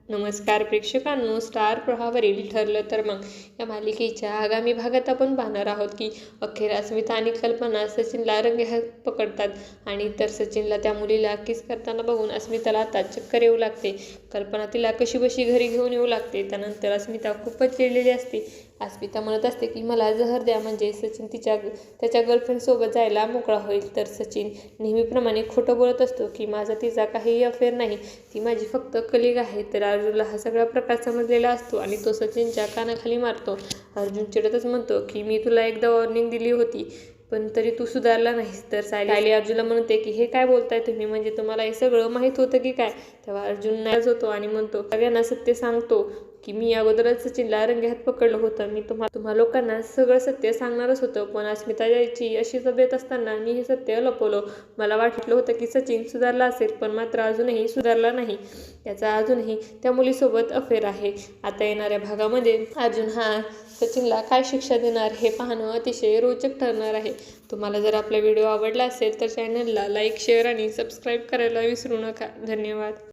नमस्कार प्रेक्षकांनो, स्टार प्रवाहावरील ठरलं तर मग या मालिकेच्या आगामी भागात आपण पाहणार आहोत की अखेर अस्मिता आणि कल्पना सचिनला रंगेहात पकडतात आणि तर सचिनला त्या मुलीला किस करताना बघून अस्मिताला आता चक्कर येऊ लागते. कल्पना तिला कशीबशी घरी घेऊन येऊ लागते. त्यानंतर अस्मिता खूपच चिडलेली असते. अस्मिता म्हणत असते की मला जहर द्या, म्हणजे सचिन त्याच्या गर्लफ्रेंडसोबत जायला मोकळा होईल. तर सचिन नेहमीप्रमाणे खोटं बोलत असतो की माझा तिचा काहीही अफेअर नाही, ती माझी फक्त कलिग आहे. तर अर्जुनला हा सगळा प्रकार समजलेला असतो आणि तो सचिनच्या कानाखाली मारतो. अर्जुन चिडतच म्हणतो की मी तुला एकदा वॉर्निंग दिली होती, पण तरी तू सुधारला नाहीस. तर सायली अर्जुनला म्हणते की हे काय बोलताय तुम्ही, म्हणजे तुम्हाला हे सगळं माहीत होतं की काय. तेव्हा अर्जुन नाराज होतो आणि म्हणतो सगळ्यांना सत्य सांगतो की मी अगोदरच सचिनला रंगेहात पकडलं होतं. मी तुम्हा लोकांना सगळं सत्य सांगणारच होतं, पण अस्मिता यायची अशी तब्येत असताना मी हे सत्य लपवलं. मला वाटलं होतं की सचिन सुधारला असेल, पण मात्र अजूनही सुधारला नाही. त्याचा अजूनही त्या मुलीसोबत अफेअर आहे. आता येणाऱ्या भागामध्ये अर्जुन हा सचिनला काय शिक्षा देणार हे पाहणं अतिशय रोचक ठरणार आहे. तुम्हाला जर आपला व्हिडिओ आवडला असेल तर चॅनलला लाईक, शेअर आणि सबस्क्राईब करायला विसरू नका. धन्यवाद.